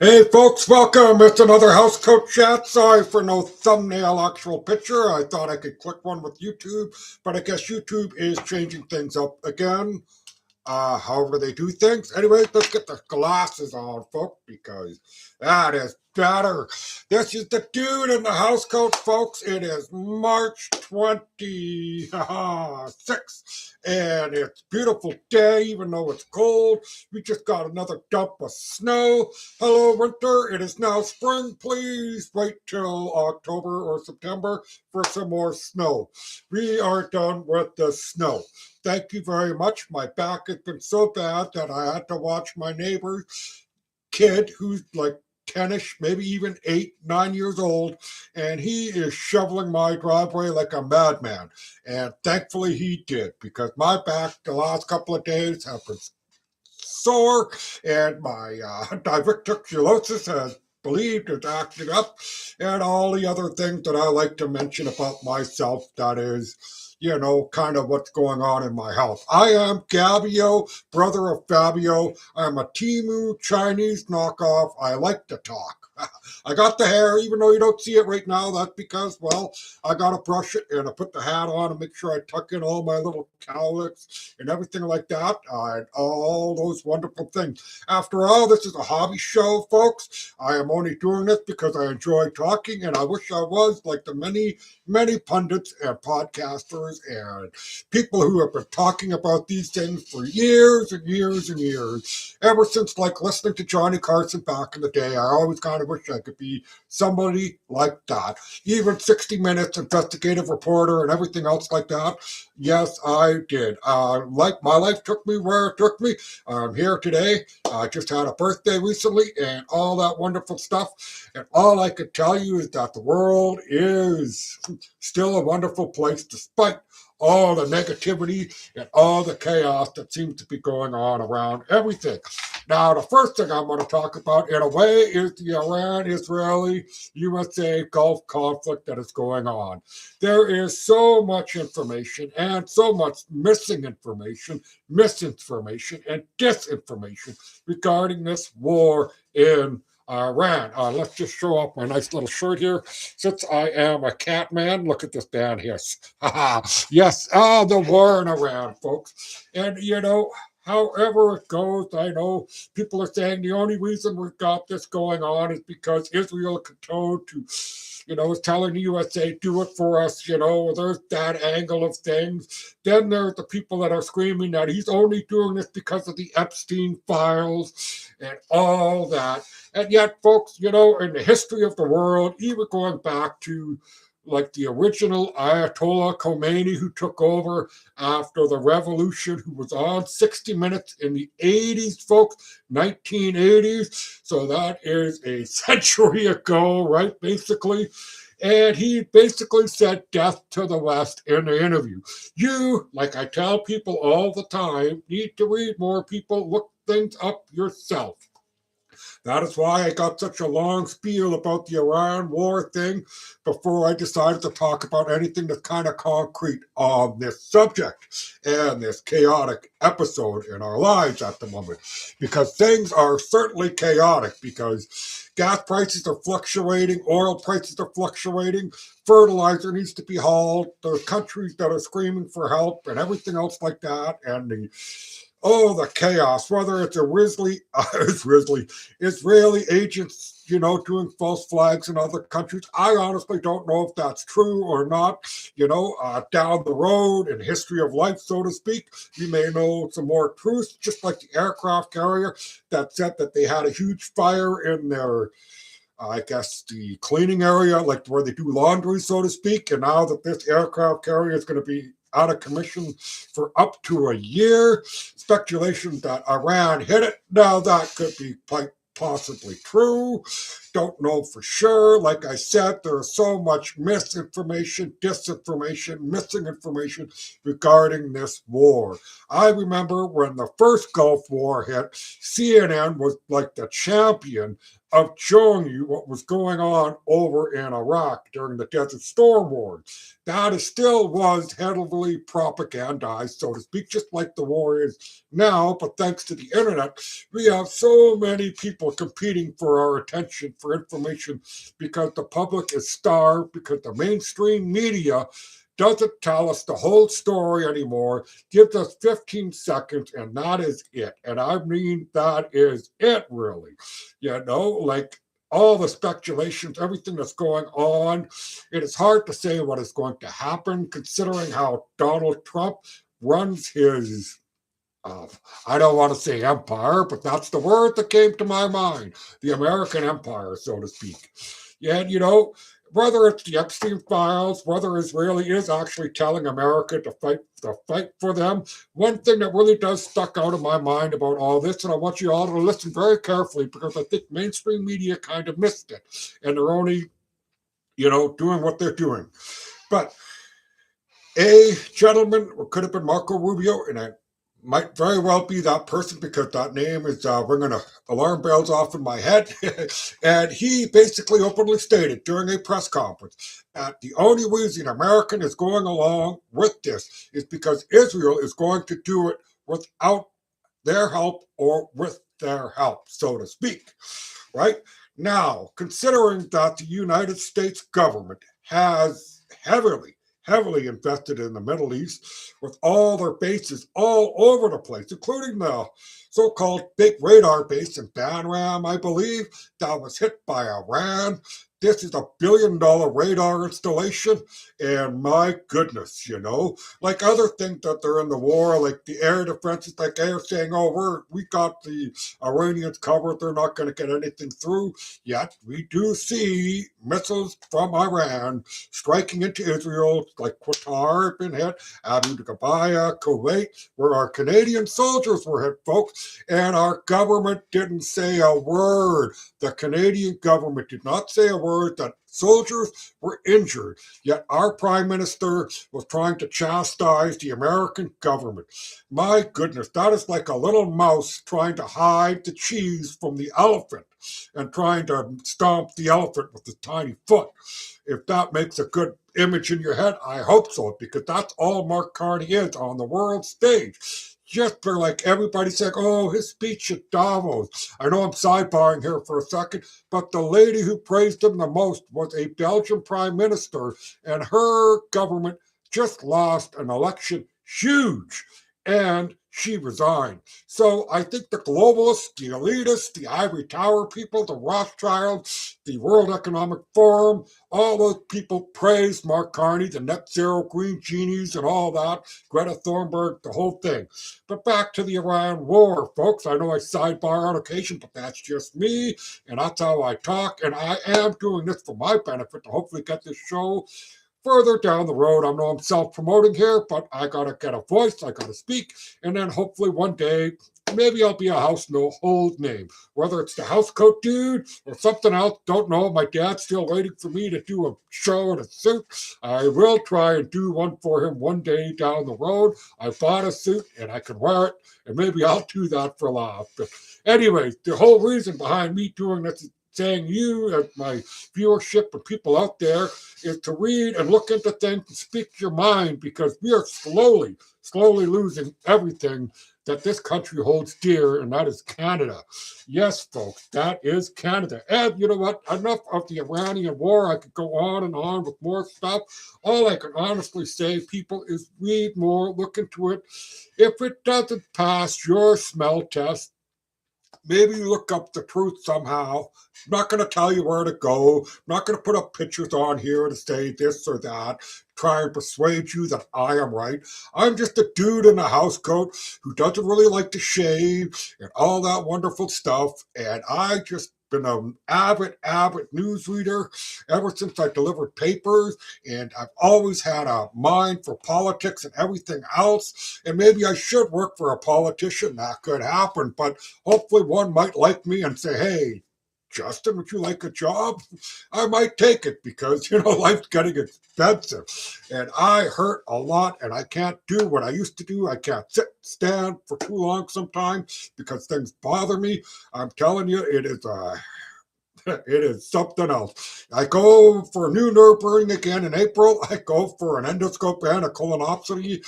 Hey folks, welcome. It's another House Coat Chat. Sorry for no thumbnail actual picture. I thought I could click one with YouTube, but I guess YouTube is changing things up again. However they do things. Anyways, let's get the glasses on, folks, because that is better. This is the dude in the house coat, folks. It is March 26th, and it's a beautiful day, even though it's cold. We just got another dump of snow. Hello, winter. It is now spring. Please wait till October or September for some more snow. We are done with the snow. Thank you very much. My back has been so bad that I had to watch my neighbor's kid, who's like 10ish, maybe even 8, 9 years old, and he is shoveling my driveway like a madman. And thankfully he did, because my back the last couple of days have been sore, and my diverticulosis has believed it's acting up, and all the other things that I like to mention about myself. That is, kind of what's going on in my health. I am Gabio, brother of Fabio. I'm a Timu Chinese knockoff. I like to talk. I got the hair, even though you don't see it right now. That's because, well, I got to brush it, and I put the hat on and make sure I tuck in all my little cowlicks and everything like that. All those wonderful things. After all, this is a hobby show, folks. I am only doing this because I enjoy talking, and I wish I was like the many, many pundits and podcasters and people who have been talking about these things for years and years and years. Ever since like listening to Johnny Carson back in the day, I always kind of wish I could be somebody like that. Even 60 Minutes, investigative reporter, and everything else like that. Yes, I did. Like my life took me where it took me. I'm here today. I just had a birthday recently and all that wonderful stuff. And all I could tell you is that the world is still a wonderful place despite all the negativity and all the chaos that seems to be going on around everything. Now, the first thing I'm going to talk about, in a way, is the Iran-Israeli-USA Gulf conflict that is going on. There is so much information and so much missing information, misinformation, and disinformation regarding this war in Iran. Let's just show off my nice little shirt here. Since I am a cat man, look at this down here. Yes, the war in Iran, folks. And, however it goes, I know people are saying the only reason we've got this going on is because Israel controlled to, is telling the USA, do it for us, there's that angle of things. Then there's the people that are screaming that he's only doing this because of the Epstein files and all that. And yet, folks, in the history of the world, even going back to like the original Ayatollah Khomeini, who took over after the revolution, who was on 60 Minutes in the 80s, folks, 1980s. So that is a century ago, right, basically. And he basically said death to the West in the interview. You, like I tell people all the time, need to read more. People, look things up yourself. That is why I got such a long spiel about the Iran war thing before I decided to talk about anything that's kind of concrete on this subject and this chaotic episode in our lives at the moment. Because things are certainly chaotic, because gas prices are fluctuating, oil prices are fluctuating, fertilizer needs to be hauled, there's countries that are screaming for help and everything else like that, and the chaos, whether it's Israeli agents, doing false flags in other countries. I honestly don't know if that's true or not. Down the road in history of life, so to speak, we may know some more truth, just like the aircraft carrier that said that they had a huge fire in their I guess the cleaning area, like where they do laundry, so to speak. And now that this aircraft carrier is going to be out of commission for up to a year, speculation that Iran hit it. Now that could be quite possibly true. Don't know for sure. Like I said, there's so much misinformation, disinformation, missing information regarding this war. I remember when the first Gulf War hit, CNN was like the champion of showing you what was going on over in Iraq during the Desert Storm War. that is still was heavily propagandized, so to speak, just like the war is now. But thanks to the internet, we have so many people competing for our attention, for information, because the public is starved, because the mainstream media doesn't tell us the whole story anymore, gives us 15 seconds, and that is it. And I mean, that is it, really. You know, like all the speculations, everything that's going on, it is hard to say what is going to happen, considering how Donald Trump runs his. Uh, I don't want to say empire, but that's the word that came to my mind, the American empire, so to speak. Yeah, you know, whether it's the Epstein files, whether Israeli is actually telling America to fight for them, one thing that really does stuck out of my mind about all this, and I want you all to listen very carefully because I think mainstream media kind of missed it, and they're only, doing what they're doing. But a gentleman, or could have been Marco Rubio, and I might very well be that person because that name is ringing alarm bells off in my head. And he basically openly stated during a press conference that the only reason American is going along with this is because Israel is going to do it without their help or with their help, so to speak. Right? Now, considering that the United States government has heavily invested in the Middle East with all their bases all over the place, including the so-called big radar base in Banram, I believe, that was hit by Iran. This is $1 billion radar installation, and my goodness, like other things that they're in the war, like the air defenses, like they're saying, oh, we got the Iranians covered, they're not going to get anything through. Yet we do see missiles from Iran striking into Israel, like Qatar had been hit, Abu Dhabi, Kuwait, where our Canadian soldiers were hit, folks, and our government didn't say a word. The Canadian government did not say a word that soldiers were injured, yet our prime minister was trying to chastise the American government. My goodness, that is like a little mouse trying to hide the cheese from the elephant and trying to stomp the elephant with his tiny foot. If that makes a good image in your head, I hope so, because that's all Mark Carney is on the world stage. Just for like everybody saying, oh, his speech at Davos. I know I'm sidebarring here for a second, but the lady who praised him the most was a Belgian prime minister, and her government just lost an election huge, and she resigned. So I think the globalists, the elitists, the ivory tower people, the Rothschilds, the World Economic Forum, all those people praised Mark Carney, the net zero green genies and all that, Greta Thunberg, the whole thing. But back to the Iran war, folks. I know I sidebar on occasion, but that's just me, and that's how I talk. And I am doing this for my benefit to hopefully get this show further down the road. I know I'm self-promoting here, but I gotta get a voice, I gotta speak, and then hopefully one day, maybe I'll be a house no hold name. Whether it's the housecoat dude or something else, don't know. My dad's still waiting for me to do a show in a suit. I will try and do one for him one day down the road. I bought a suit and I can wear it, and maybe I'll do that for a laugh. But anyways, the whole reason behind me doing this is saying you and my viewership and people out there is to read and look into things and speak your mind, because we are slowly losing everything that this country holds dear, and that is Canada. Yes, folks, that is Canada. And you know what? Enough of the Iranian war. I could go on and on with more stuff. All I can honestly say, people, is read more, look into it. If it doesn't pass your smell test, maybe look up the truth somehow. I'm not going to tell you where to go. I'm not going to put up pictures on here to say this or that, try and persuade you that I am right. I'm just a dude in a house coat who doesn't really like to shave and all that wonderful stuff. And I just been an avid newsreader ever since I delivered papers, and I've always had a mind for politics and everything else. And maybe I should work for a politician. That could happen, but hopefully one might like me and say, hey, Justin, would you like a job? I might take it because, life's getting expensive. And I hurt a lot and I can't do what I used to do. I can't stand for too long sometimes because things bother me. I'm telling you, it is It is something else. I go for a new nerve burning again in April. I go for an endoscope and a colonoscopy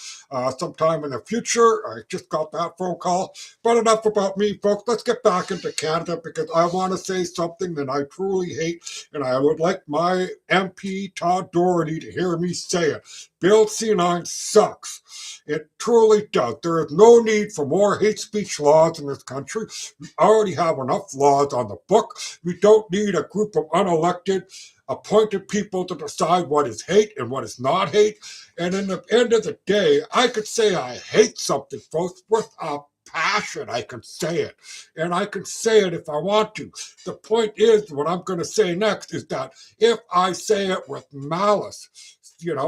sometime in the future. I just got that phone call. But enough about me, folks. Let's get back into Canada because I want to say something that I truly hate, and I would like my MP Todd Doherty to hear me say it. Bill C9 sucks. It truly does. There is no need for more hate speech laws in this country. We already have enough laws on the book. We don't need a group of unelected, appointed people to decide what is hate and what is not hate. And in the end of the day, I could say I hate something, folks, with a passion. I can say it. And I can say it if I want to. The point is, what I'm going to say next is that if I say it with malice,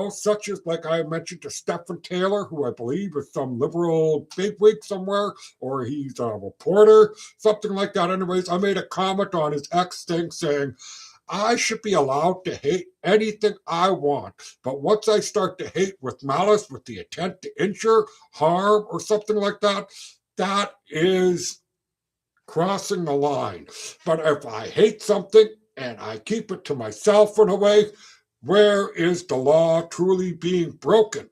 such as like I mentioned to Stephen Taylor, who I believe is some liberal bigwig somewhere, or he's a reporter, something like that. Anyways, I made a comment on his X thing saying, I should be allowed to hate anything I want. But once I start to hate with malice, with the intent to injure, harm, or something like that, that is crossing the line. But if I hate something and I keep it to myself in a way, where is the law truly being broken?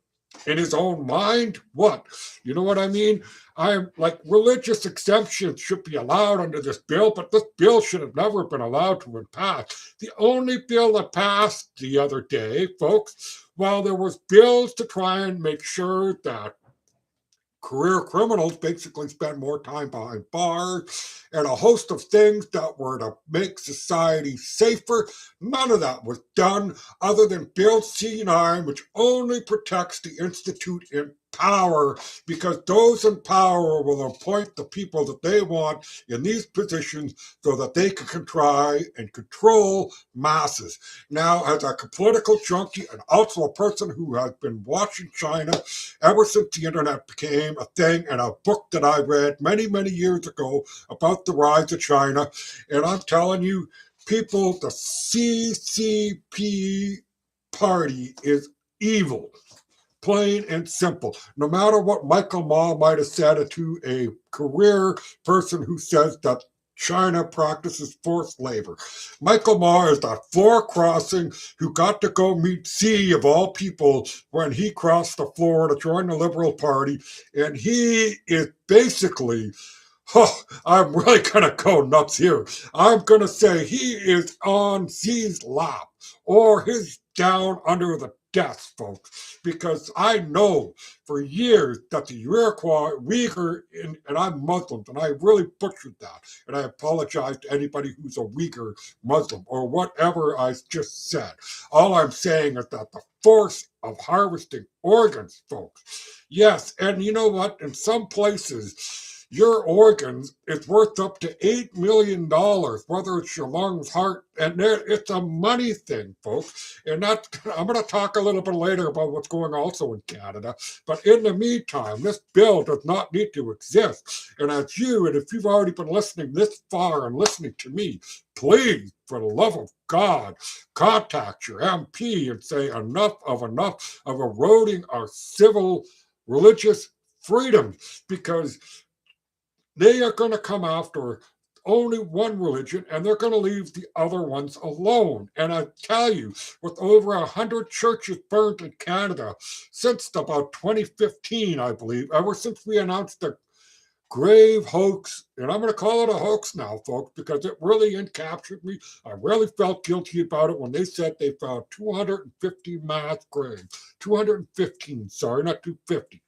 In his own mind? What? You know what I mean? I'm like, religious exemptions should be allowed under this bill, but this bill should have never been allowed to pass. The only bill that passed the other day, folks, while there was bills to try and make sure that career criminals basically spend more time behind bars and a host of things that were to make society safer. None of that was done other than Bill C9, which only protects the institute in power because those in power will appoint the people that they want in these positions so that they can try and control masses. Now, as a political junkie and also a person who has been watching China ever since the internet became a thing, and a book that I read many, many years ago about the rise of China, and I'm telling you, people, the CCP party is evil. Plain and simple. No matter what Michael Ma might have said to a career person who says that China practices forced labor. Michael Ma is that floor crossing who got to go meet Xi of all people when he crossed the floor to join the Liberal Party. And he is basically, oh, I'm really going to go nuts here. I'm going to say he is on Xi's lap or his down under the desk, folks, because I know for years that the Iroquois, Uyghur, and I'm Muslim, and I really butchered that, and I apologize to anybody who's a Uyghur Muslim or whatever I just said. All I'm saying is that the force of harvesting organs, folks, yes, and you know what? In some places, your organs is worth up to $8 million, whether it's your lungs, heart, and it's a money thing, folks. And that I'm going to talk a little bit later about what's going also in Canada. But in the meantime, this bill does not need to exist. And as you, and if you've already been listening this far and listening to me, please, for the love of God, contact your MP and say enough of eroding our civil religious freedoms, because they are going to come after only one religion and they're going to leave the other ones alone. And I tell you, with over 100 churches burned in Canada since about 2015, I believe, ever since we announced the grave hoax, and I'm going to call it a hoax now, folks, because it really encaptured me. I really felt guilty about it when they said they found 250 mass graves. 215, sorry, not 250.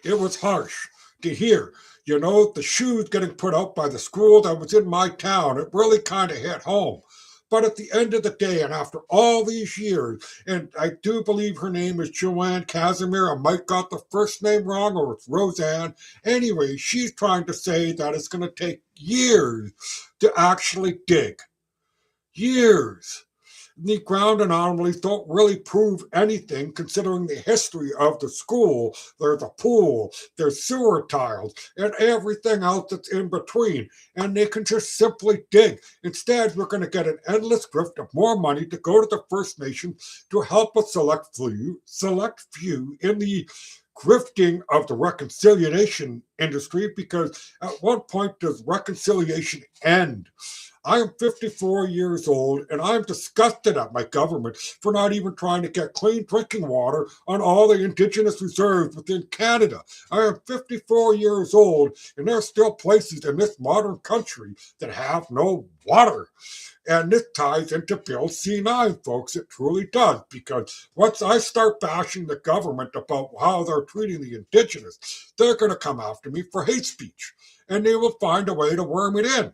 It was harsh to hear. The shoes getting put out by the school that was in my town, it really kind of hit home. But at the end of the day, and after all these years, and I do believe her name is Joanne Casimir, I might got the first name wrong, or it's Roseanne. Anyway, she's trying to say that it's going to take years to actually dig. Years. The ground anomalies don't really prove anything considering the history of the school. There's a pool, there's sewer tiles, and everything else that's in between. And they can just simply dig. Instead, we're going to get an endless grift of more money to go to the First Nations to help a select few in the grifting of the reconciliation industry, because at what point does reconciliation end? I am 54 years old, and I'm disgusted at my government for not even trying to get clean drinking water on all the indigenous reserves within Canada. I am 54 years old, and there are still places in this modern country that have no water. And this ties into Bill C9, folks. It truly does. Because once I start bashing the government about how they're treating the indigenous, they're going to come after me for hate speech. And they will find a way to worm it in.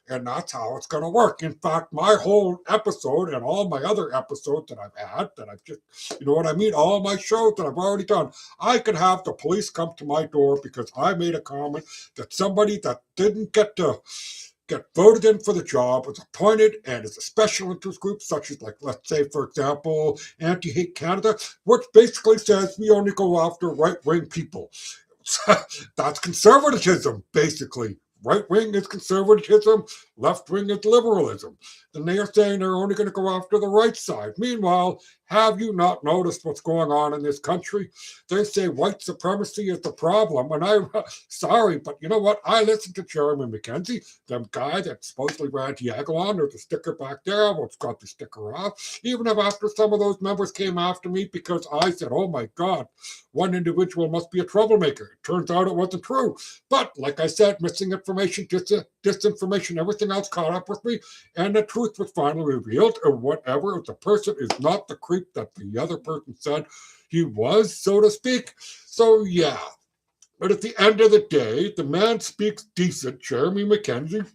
And that's how it's going to work. In fact, my whole episode and all my other episodes that I've had, that I've just, you know what I mean? All my shows that I've already done, I could have the police come to my door because I made a comment that somebody that didn't get voted in for the job, was appointed, and is a special interest group, such as, like, let's say, for example, Anti-Hate Canada, which basically says we only go after right-wing people. That's conservatism, basically. Right wing is conservatism, left wing is liberalism. And they are saying they're only going to go after the right side. Meanwhile, have you not noticed what's going on in this country? They say white supremacy is the problem. And sorry, but you know what? I listened to Jeremy McKenzie, the guy that supposedly ran Diagolon. There's a sticker back there. I won't cut the sticker off. Even if after some of those members came after me because I said, oh my God, one individual must be a troublemaker. It turns out it wasn't true. But like I said, missing information, disinformation, everything else caught up with me, and the truth was finally revealed, or whatever. If the person is not the creep that the other person said he was, so to speak. So yeah. But at the end of the day, the man speaks decent, Jeremy McKenzie.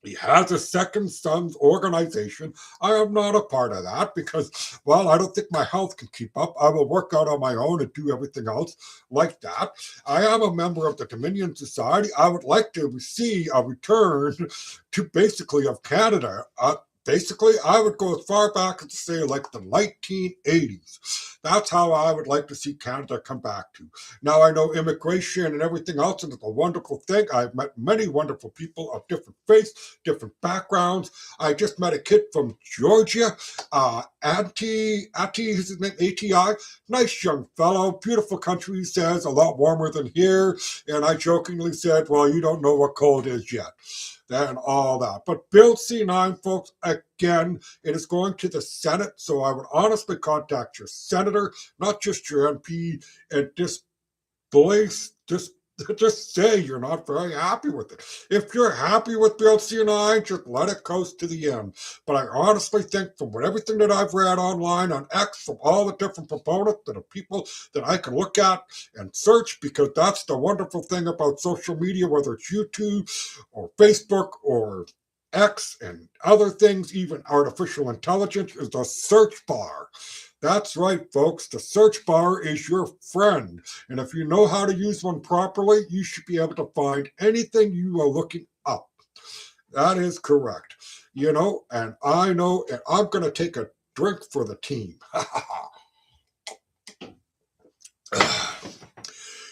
He has a second son's organization. I am not a part of that because, well, I don't think my health can keep up. I will work out on my own and do everything else like that. I am a member of the Dominion Society. I would like to see a return to basically of Canada. Basically, I would go as far back as to say like the 1980s. That's how I would like to see Canada come back to. Now, I know immigration and everything else, and it's a wonderful thing. I've met many wonderful people of different faiths, different backgrounds. I just met a kid from Georgia, Ati, is his name, ATI. Nice young fellow, beautiful country, he says, a lot warmer than here. And I jokingly said, well, you don't know what cold is yet. And all that. But Bill C9, folks, again, it is going to the Senate, so I would honestly contact your senator, not just your MP, and just say you're not very happy with it. If you're happy with Bill C9, just let it coast to the end. But I honestly think from everything that I've read online on X, from all the different proponents that are people that I can look at and search, because that's the wonderful thing about social media, whether it's YouTube or Facebook or X and other things, even artificial intelligence, is the search bar. That's right, folks. The search bar is your friend. And if you know how to use one properly, you should be able to find anything you are looking up. That is correct. You know, and I know, and I'm going to take a drink for the team.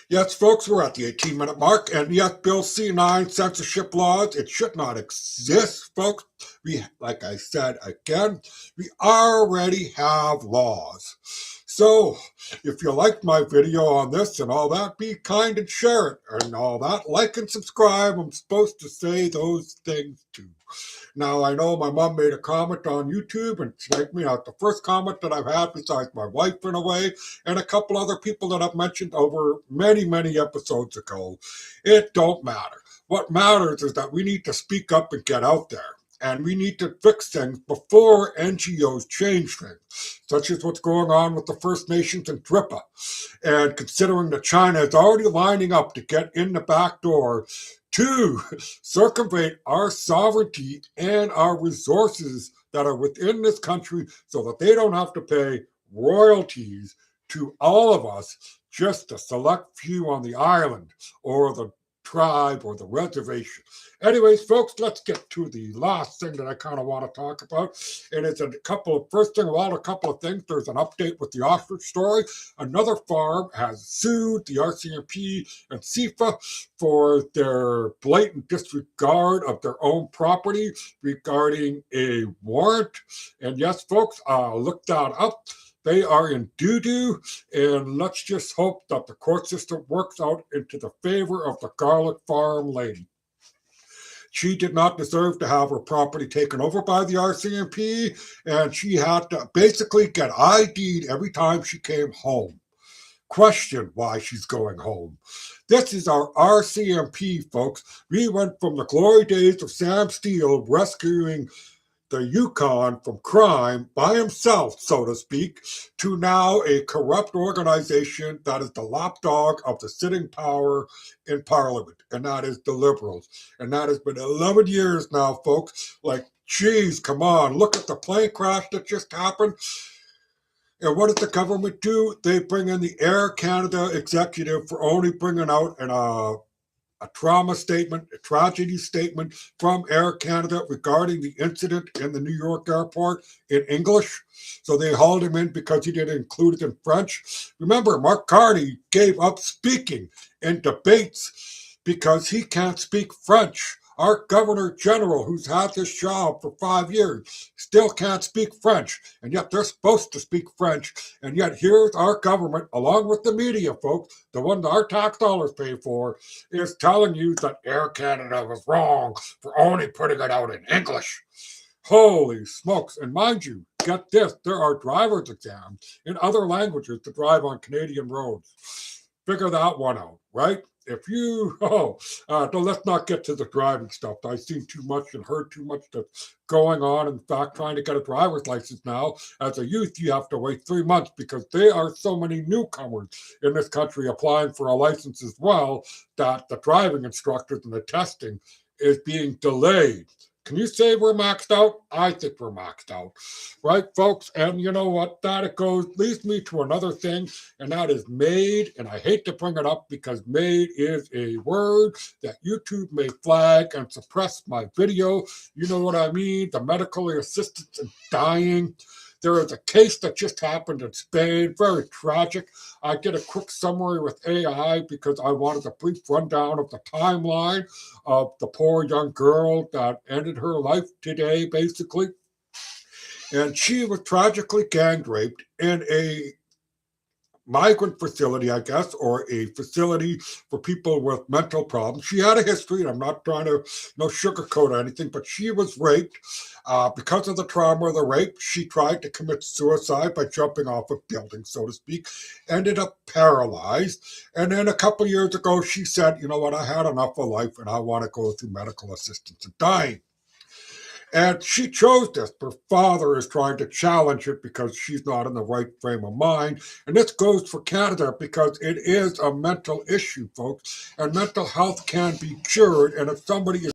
Yes, folks, we're at the 18-minute mark, and yes, Bill C9, censorship laws, it should not exist, folks. Like I said again, we already have laws. So, if you liked my video on this and all that, be kind and share it and all that. Like and subscribe. I'm supposed to say those things too. Now, I know my mom made a comment on YouTube, and sniped me out. The first comment that I've had, besides my wife in a way, and a couple other people that I've mentioned over many, many episodes ago. It don't matter. What matters is that we need to speak up and get out there. And we need to fix things before NGOs change things, such as what's going on with the First Nations and DRIPA. And considering that China is already lining up to get in the back door to circumvent our sovereignty and our resources that are within this country so that they don't have to pay royalties to all of us, just a select few on the island or the tribe or the reservation. Anyways, folks, let's get to the last thing that I kind of want to talk about. And it's first thing of all, a couple of things. There's an update with the ostrich story. Another farm has sued the RCMP and CIFA for their blatant disregard of their own property regarding a warrant. And yes, folks, look that up. They are in doo-doo, and let's just hope that the court system works out into the favor of the garlic farm lady. She did not deserve to have her property taken over by the RCMP, and she had to basically get ID'd every time she came home. Question why she's going home. This is our RCMP, folks. We went from the glory days of Sam Steele rescuing the Yukon from crime by himself, so to speak, to now a corrupt organization that is the lapdog of the sitting power in Parliament, and that is the Liberals. And that has been 11 years now, folks. Like, geez, come on, look at the plane crash that just happened. And what does the government do? They bring in the Air Canada executive for only bringing out a trauma statement, a tragedy statement from Air Canada regarding the incident in the New York airport in English. So they hauled him in because he didn't include it in French. Remember, Mark Carney gave up speaking in debates because he can't speak French. Our Governor General, who's had this job for 5 years, still can't speak French, and yet they're supposed to speak French. And yet here's our government, along with the media, folks, the one that our tax dollars pay for, is telling you that Air Canada was wrong for only putting it out in English. Holy smokes. And mind you, get this, there are driver's exams in other languages to drive on Canadian roads. Figure that one out, right? If you, let's not get to the driving stuff. I've seen too much and heard too much that's going on. In fact, trying to get a driver's license now, as a youth, you have to wait 3 months because there are so many newcomers in this country applying for a license as well that the driving instructors and the testing is being delayed. Can you say we're maxed out? I think we're maxed out. Right, folks? And you know what? That it goes leads me to another thing, and that is MAID. And I hate to bring it up because MAID is a word that YouTube may flag and suppress my video. You know what I mean? The medical assistants in dying. There is a case that just happened in Spain, very tragic. I did a quick summary with AI because I wanted a brief rundown of the timeline of the poor young girl that ended her life today, basically. And she was tragically gang raped in a migrant facility, I guess, or a facility for people with mental problems. She had a history, and I'm not trying to sugarcoat anything, but she was raped. Because of the trauma of the rape, she tried to commit suicide by jumping off a building, so to speak, ended up paralyzed. And then a couple years ago, she said, you know what, I had enough of life, and I want to go through medical assistance and dying. And she chose this. Her father is trying to challenge it because she's not in the right frame of mind. And this goes for Canada because it is a mental issue, folks. And mental health can be cured. And if somebody is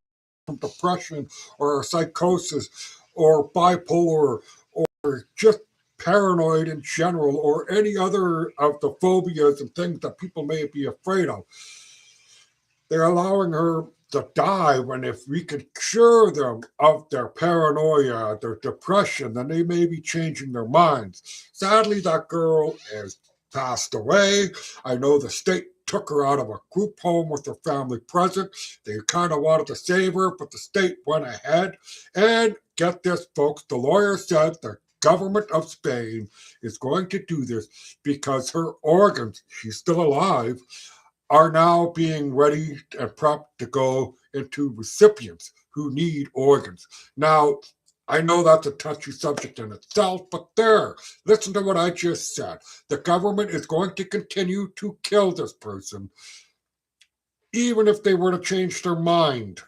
from depression or psychosis or bipolar or just paranoid in general or any other of the phobias and things that people may be afraid of, they're allowing her to die when if we could cure them of their paranoia, their depression, then they may be changing their minds. Sadly, that girl has passed away. I know the state took her out of a group home with her family present. They kind of wanted to save her, but the state went ahead. And get this, folks, the lawyer said the government of Spain is going to do this because her organs, she's still alive, are now being ready and prepped to go into recipients who need organs. Now, I know that's a touchy subject in itself, but there, listen to what I just said. The government is going to continue to kill this person, even if they were to change their mind.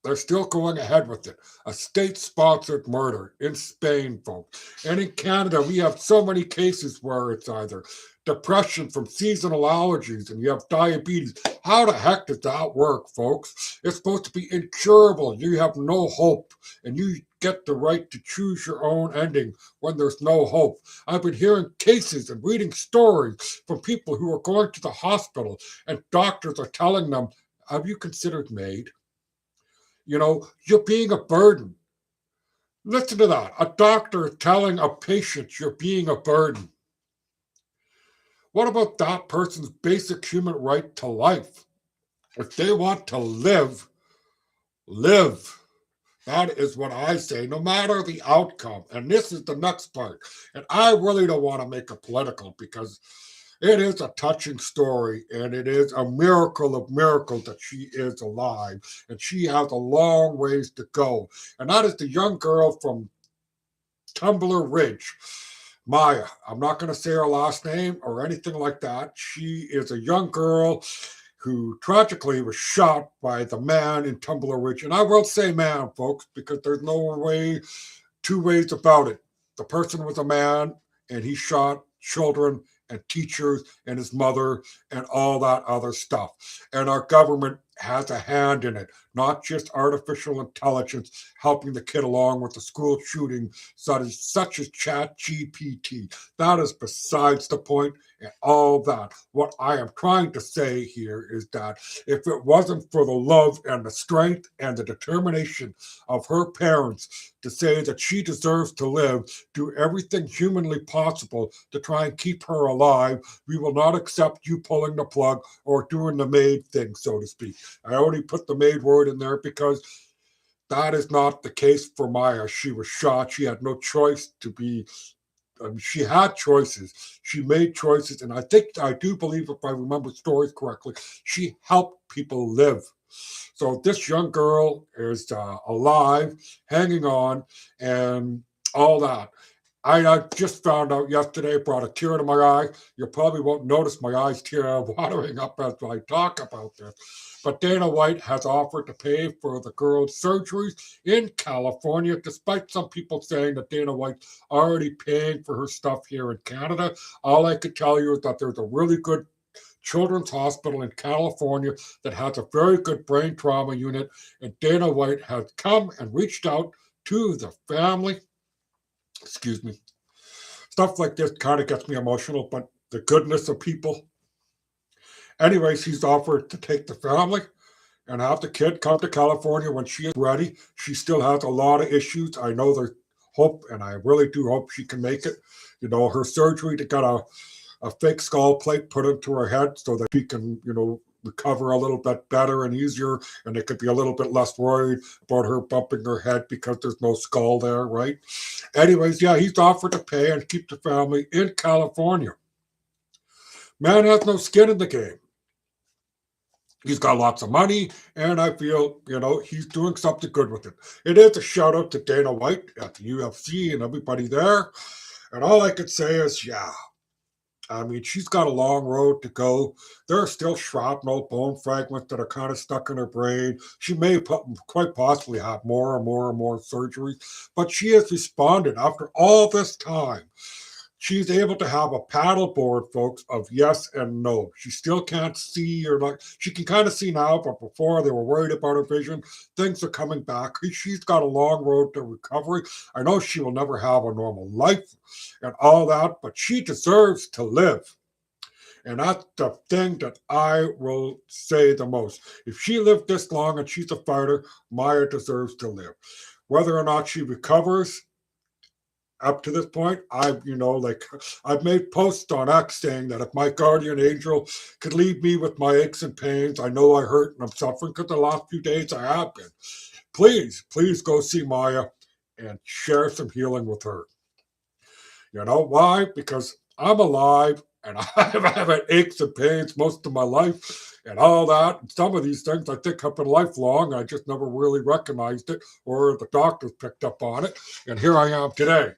They're still going ahead with it. A state-sponsored murder in Spain, folks. And in Canada, we have so many cases where it's either depression from seasonal allergies and you have diabetes. How the heck does that work, folks? It's supposed to be incurable. You have no hope, and you get the right to choose your own ending when there's no hope. I've been hearing cases and reading stories from people who are going to the hospital, and doctors are telling them, have you considered MAID? You know, you're being a burden. Listen to that. A doctor telling a patient you're being a burden. What about that person's basic human right to life? If they want to live, live. That is what I say, no matter the outcome. And this is the next part. And I really don't want to make it political because it is a touching story, and it is a miracle of miracles that she is alive, and she has a long ways to go. And that is the young girl from Tumbler Ridge, Maya. I'm not going to say her last name or anything like that. She is a young girl who tragically was shot by the man in Tumbler Ridge. And I will say man, folks, because there's no way, two ways about it. The person was a man, and he shot children and teachers and his mother and all that other stuff. And our government has a hand in it, not just artificial intelligence helping the kid along with the school shooting, such as Chat GPT. That is besides the point and all that. What I am trying to say here is that if it wasn't for the love and the strength and the determination of her parents to say that she deserves to live, do everything humanly possible to try and keep her alive, we will not accept you pulling the plug or doing the maid thing, so to speak. I only put the maid word in there because that is not the case for Maya. She was shot. She had no choice to be. She had choices. She made choices, and I do believe, if I remember stories correctly, she helped people live. So this young girl is alive, hanging on, and all that. I just found out yesterday, brought a tear to my eye. You probably won't notice my eyes tear watering up as I talk about this. But Dana White has offered to pay for the girl's surgeries in California, despite some people saying that Dana White's already paying for her stuff here in Canada. All I could tell you is that there's a really good children's hospital in California that has a very good brain trauma unit, and Dana White has come and reached out to the family. Excuse me. Stuff like this kind of gets me emotional, but the goodness of people. Anyways, he's offered to take the family and have the kid come to California when she is ready. She still has a lot of issues. I know there's hope, and I really do hope she can make it. You know, her surgery to get a fake skull plate put into her head so that she can, recover a little bit better and easier, and they could be a little bit less worried about her bumping her head because there's no skull there, right? Anyways, yeah, he's offered to pay and keep the family in California. Man has no skin in the game. He's got lots of money, and I feel, he's doing something good with it. It is a shout out to Dana White at the UFC and everybody there. And all I could say is, yeah, I mean, she's got a long road to go. There are still shrapnel, bone fragments that are kind of stuck in her brain. She may quite possibly have more and more and more surgeries, but she has responded after all this time. She's able to have a paddleboard, folks, of yes and no. She still can't see, or like she can kind of see now, but before they were worried about her vision. Things are coming back. She's got a long road to recovery. I know she will never have a normal life and all that, but she deserves to live. And that's the thing that I will say the most. If she lived this long and she's a fighter, Maya deserves to live. Whether or not she recovers, up to this point, I've made posts on X saying that if my guardian angel could leave me with my aches and pains, I know I hurt and I'm suffering because the last few days I have been. Please go see Maya and share some healing with her. You know why? Because I'm alive and I've had aches and pains most of my life and all that. And some of these things I think have been lifelong. I just never really recognized it, or the doctors picked up on it. And here I am today.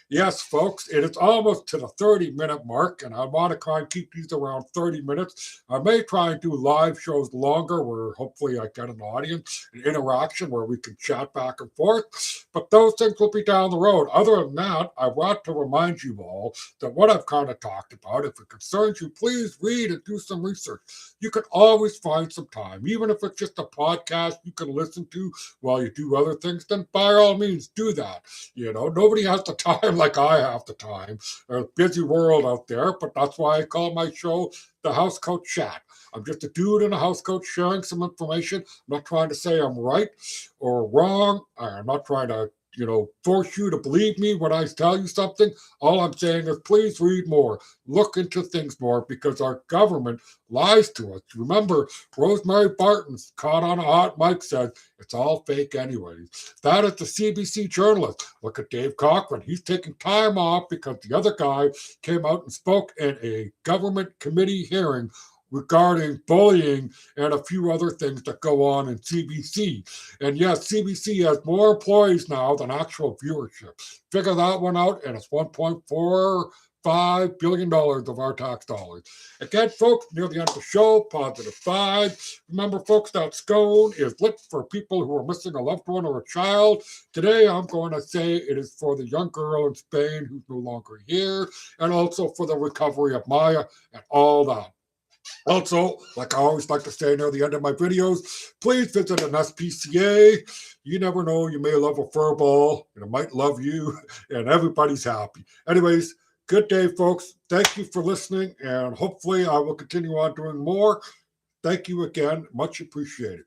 Yes, folks, it is almost to the 30-minute mark, and I want to try and keep these around 30 minutes. I may try and do live shows longer where hopefully I get an audience, an interaction where we can chat back and forth, but those things will be down the road. Other than that, I want to remind you all that what I've kind of talked about, if it concerns you, please read and do some research. You can always find some time, even if it's just a podcast you can listen to while you do other things, then by all means do that. Nobody has the time like I have the time. There's a busy world out there, but that's why I call my show the House Coach Chat. I'm just a dude in a house coat sharing some information. I'm not trying to say I'm right or wrong. I'm not trying to force you to believe me when I tell you something. All I'm saying is please read more, look into things more, because our government lies to us. Remember, Rosemary Barton's caught on a hot mic said it's all fake anyways. That is the CBC journalist. Look at Dave Cochran. He's taking time off because the other guy came out and spoke in a government committee hearing regarding bullying and a few other things that go on in CBC. And yes, CBC has more employees now than actual viewership. Figure that one out, and it's $1.45 billion of our tax dollars. Again, folks, near the end of the show, positive 5. Remember, folks, that scone is lit for people who are missing a loved one or a child. Today, I'm going to say it is for the young girl in Spain who's no longer here, and also for the recovery of Maya and all that. Also, like I always like to say near the end of my videos, please visit an SPCA. You never know, you may love a fur ball, and it might love you, and everybody's happy. Anyways, good day, folks. Thank you for listening, and hopefully I will continue on doing more. Thank you again. Much appreciated.